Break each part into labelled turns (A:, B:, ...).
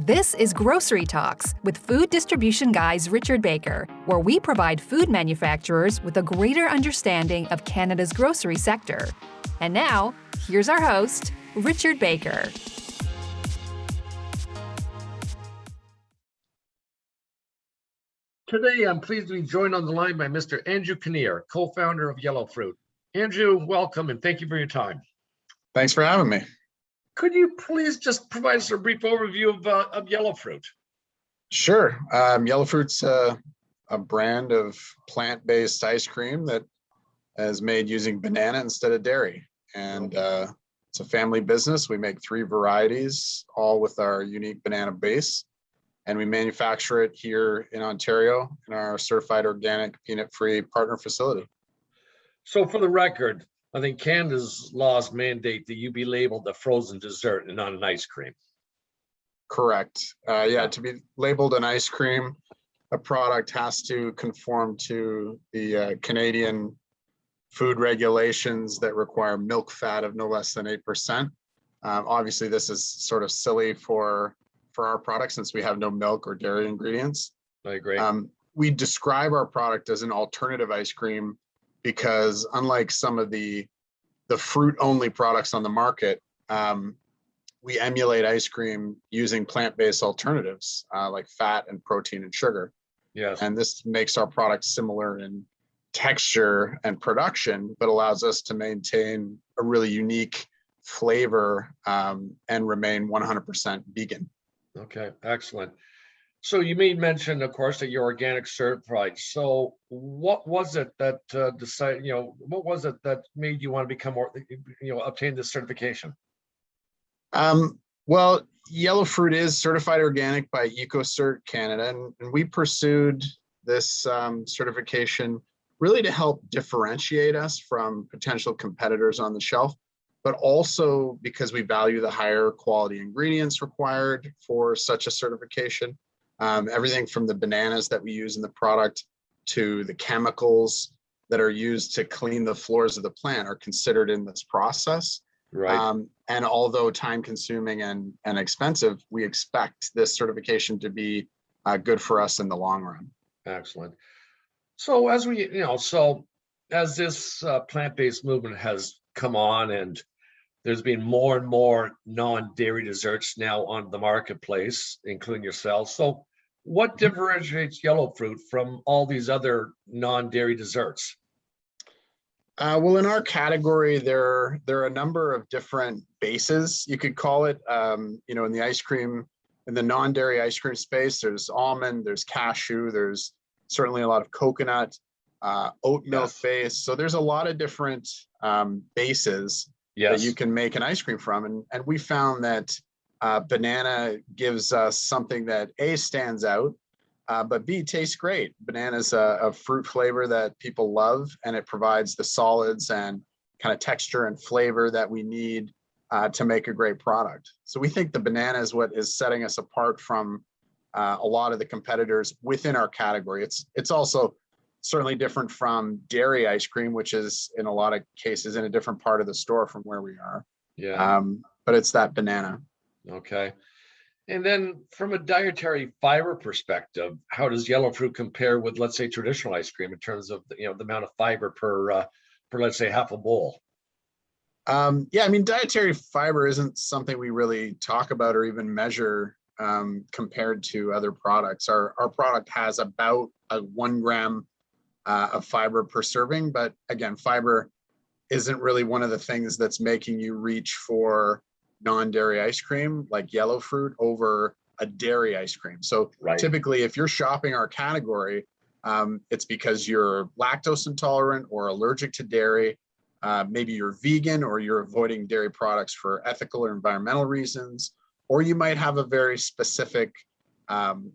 A: This is Grocery Talks with food distribution guys Richard Baker, where we provide food manufacturers with a greater understanding of Canada's grocery sector. And now, here's our host, Richard Baker.
B: Today, I'm pleased to be joined on the line by Mr. Andrew Kinnear, co-founder of Yellofruit. Andrew, welcome and thank you for your time.
C: Thanks for having me.
B: Could you please just provide us a brief overview of Yellofruit?
C: Sure. Yellowfruit's a brand of plant-based ice cream that is made using banana instead of dairy. And it's a family business. We make 3 varieties, all with our unique banana base. And we manufacture it here in Ontario in our certified organic, peanut-free partner facility.
B: So for the record, I think Canada's laws mandate that you be labeled a frozen dessert and not an ice cream.
C: Correct. Yeah, to be labeled an ice cream, a product has to conform to the Canadian food regulations that require milk fat of no less than 8%. Obviously, this is sort of silly for our product since we have no milk or dairy ingredients.
B: I agree.
C: We describe our product as an alternative ice cream because unlike some of the fruit-only products on the market, we emulate ice cream using plant-based alternatives like fat and protein and sugar.
B: Yes.
C: And this makes our product similar in texture and production, but allows us to maintain a really unique flavor and remain 100% vegan.
B: Okay, excellent. So you made mention, of course, that you're organic certified. So what was it that what was it that made you want to become more, obtain this certification?
C: Well, Yellowfruit is certified organic by EcoCert Canada, and we pursued this certification really to help differentiate us from potential competitors on the shelf, but also because we value the higher quality ingredients required for such a certification. Everything from the bananas that we use in the product to the chemicals that are used to clean the floors of the plant are considered in this process.
B: Right.
C: And although time consuming and expensive, we expect this certification to be good for us in the long run.
B: Excellent. So as as this plant-based movement has come on and there's been more and more non-dairy desserts now on the marketplace, including yourselves. So what differentiates Yellowfruit from all these other non-dairy desserts?
C: Well, in our category, there are a number of different bases, you could call it. In the ice cream, in the non-dairy ice cream space, there's almond, there's cashew, there's certainly a lot of coconut, oat milk base. So there's a lot of different bases that you can make an ice cream from. And we found that banana gives us something that A, stands out, but B, tastes great. Banana is a fruit flavor that people love, and it provides the solids and kind of texture and flavor that we need to make a great product. So we think the banana is what is setting us apart from a lot of the competitors within our category. It's also certainly different from dairy ice cream, which is in a lot of cases in a different part of the store from where we are.
B: Yeah.
C: But it's that banana.
B: Okay. And then from a dietary fiber perspective, how does Yellowfruit compare with, let's say, traditional ice cream in terms of the amount of fiber per let's say half a bowl?
C: Yeah, I mean, dietary fiber isn't something we really talk about or even measure compared to other products. Our product has about 1 gram of fiber per serving, but again, fiber isn't really one of the things that's making you reach for non-dairy ice cream like Yellowfruit over a dairy ice cream. So typically, if you're shopping our category, it's because you're lactose intolerant or allergic to dairy. Maybe you're vegan or you're avoiding dairy products for ethical or environmental reasons, or you might have a very specific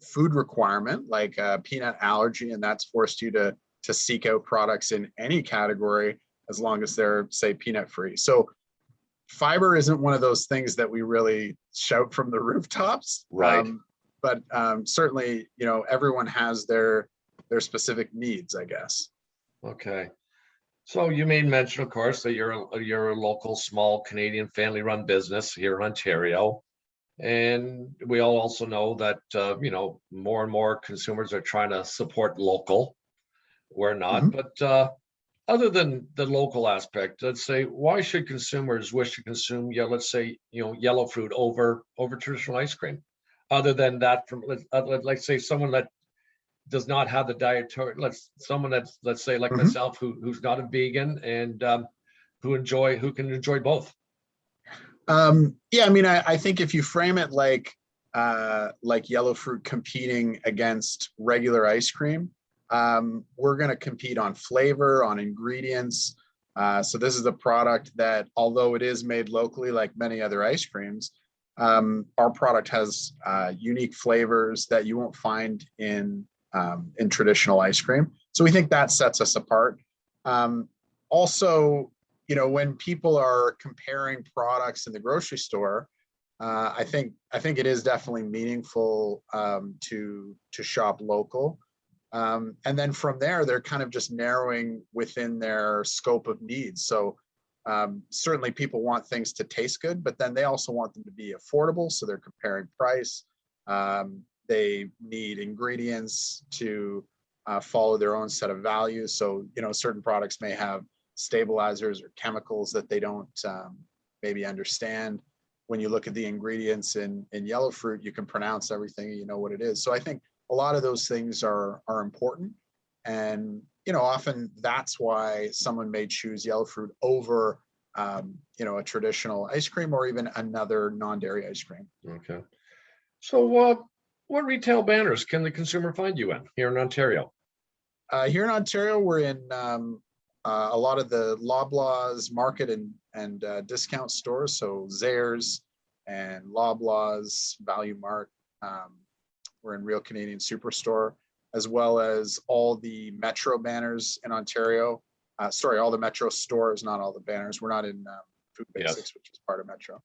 C: food requirement like a peanut allergy, and that's forced you to seek out products in any category as long as they're, say, peanut free. So fiber isn't one of those things that we really shout from the rooftops.
B: Right.
C: But certainly, everyone has their specific needs, I guess.
B: Okay. So you made mention, of course, that you're a local, small Canadian family-run business here in Ontario. And we all also know that, more and more consumers are trying to support local. We're not,
C: Mhm.
B: but other than the local aspect, let's say, why should consumers wish to consume, let's say, Yellowfruit over traditional ice cream? Other than that, from let's say someone that does not have the dietary, someone that's, let's say, like
C: Mhm.
B: myself, who's not a vegan and who can enjoy both.
C: Yeah, I mean, I think if you frame it like Yellowfruit competing against regular ice cream, we're going to compete on flavor, on ingredients. So this is a product that, although it is made locally, like many other ice creams, our product has unique flavors that you won't find in traditional ice cream. So we think that sets us apart. Also, when people are comparing products in the grocery store, I think it is definitely meaningful to shop local. And then from there, they're kind of just narrowing within their scope of needs. So certainly people want things to taste good, but then they also want them to be affordable. So they're comparing price. They need ingredients to follow their own set of values. So, certain products may have stabilizers or chemicals that they don't maybe understand. When you look at the ingredients in Yellowfruit, you can pronounce everything, you know what it is. So I think a lot of those things are important. And, often that's why someone may choose Yellowfruit over, a traditional ice cream or even another non-dairy ice cream.
B: Okay. So what retail banners can the consumer find you in here in Ontario?
C: Here in Ontario, we're in a lot of the Loblaws market and discount stores. So Zayres and Loblaws, Value Mart. We're in Real Canadian Superstore, as well as all the Metro banners in Ontario. All the Metro stores, not all the banners. We're not in Food Basics,
B: Yes.
C: which is part of Metro.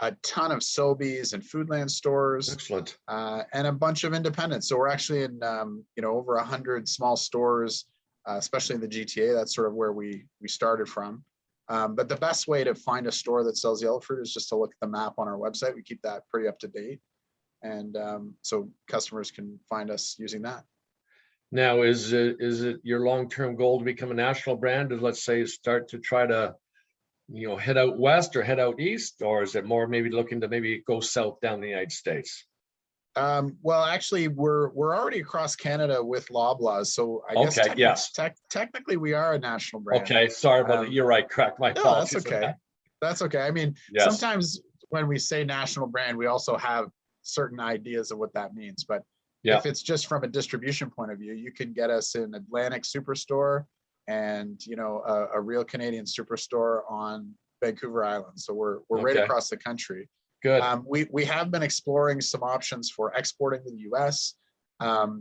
C: A ton of Sobeys and Foodland stores,
B: Excellent.
C: and a bunch of independents. So we're actually in over 100 small stores, especially in the GTA. That's sort of where we started from. But the best way to find a store that sells Yellowfruit is just to look at the map on our website. We keep that pretty up to date, and so customers can find us using that.
B: Now, is it your long-term goal to become a national brand, and let's say start to try to head out west or head out east, or is it more maybe looking to maybe go south down the United States?
C: Well, actually, we're already across Canada with Loblaws, so I guess
B: Okay, yes.
C: technically we are a national brand.
B: Okay, sorry about that. You're right. Correct. My
C: No, that's
B: apologies.
C: okay. That's okay. I mean,
B: Yes.
C: sometimes when we say national brand, we also have certain ideas of what that means. But
B: Yeah.
C: if it's just from a distribution point of view, you can get us in Atlantic Superstore and a Real Canadian Superstore on Vancouver Island. So we're right
B: Okay.
C: across the country.
B: Good.
C: We have been exploring some options for exporting to the US.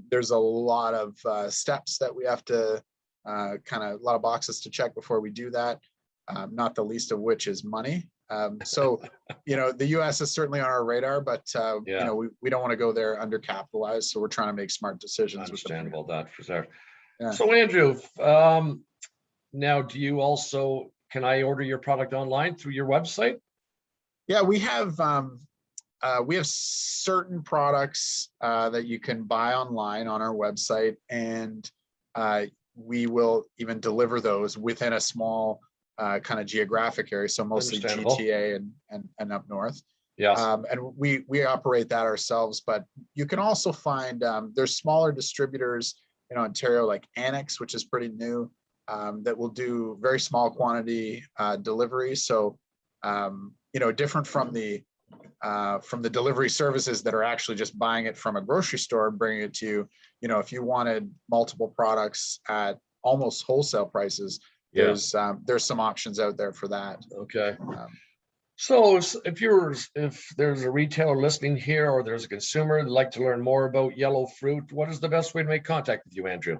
C: There's a lot of steps that we have to a lot of boxes to check before we do that. Not the least of which is money. So, the US is certainly on our radar, but
B: Yeah.
C: we don't want to go there undercapitalized. So we're trying to make smart decisions.
B: Understandable that for sure.
C: Yeah.
B: So Andrew, now can I order your product online through your website?
C: Yeah, we have certain products that you can buy online on our website, and we will even deliver those within a small kind of geographic area. So mostly GTA and up north.
B: Yes.
C: And we operate that ourselves, but you can also find there's smaller distributors in Ontario like Annex, which is pretty new, that will do very small quantity delivery. So different from the delivery services that are actually just buying it from a grocery store and bringing it to you. If you wanted multiple products at almost wholesale prices,
B: Yeah.
C: there's some options out there for that.
B: Okay. So if there's a retailer listening here, or there's a consumer that'd like to learn more about Yellowfruit, what is the best way to make contact with you, Andrew?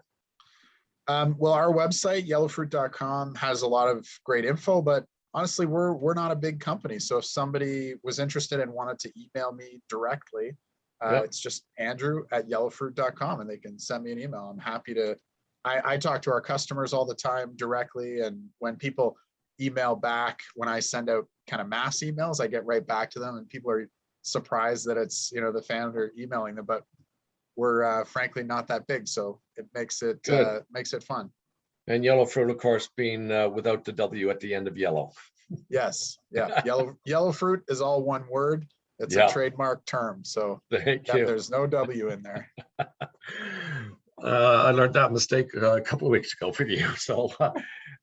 C: Well, our website, yellowfruit.com, has a lot of great info, but honestly, we're not a big company. So if somebody was interested and wanted to email me directly, it's just andrew@yellowfruit.com, and they can send me an email. I'm happy to. I talk to our customers all the time directly, and when people, email back when I send out kind of mass emails. I get right back to them, and people are surprised that it's, you know, the founder emailing them, but we're frankly not that big, so it makes it fun.
B: And Yellowfruit, of course, being without the W at the end of yellow.
C: Yes, yeah. Yellowfruit is all one word. It's a trademark term, so
B: Thank you.
C: there's no W in there.
B: I learned that mistake a couple of weeks ago with you. So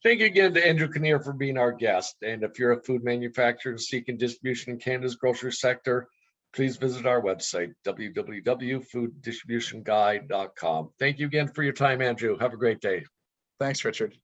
B: thank you again to Andrew Kinnear for being our guest. And if you're a food manufacturer seeking distribution in Canada's grocery sector, please visit our website, www.fooddistributionguide.com. Thank you again for your time, Andrew. Have a great day.
C: Thanks, Richard.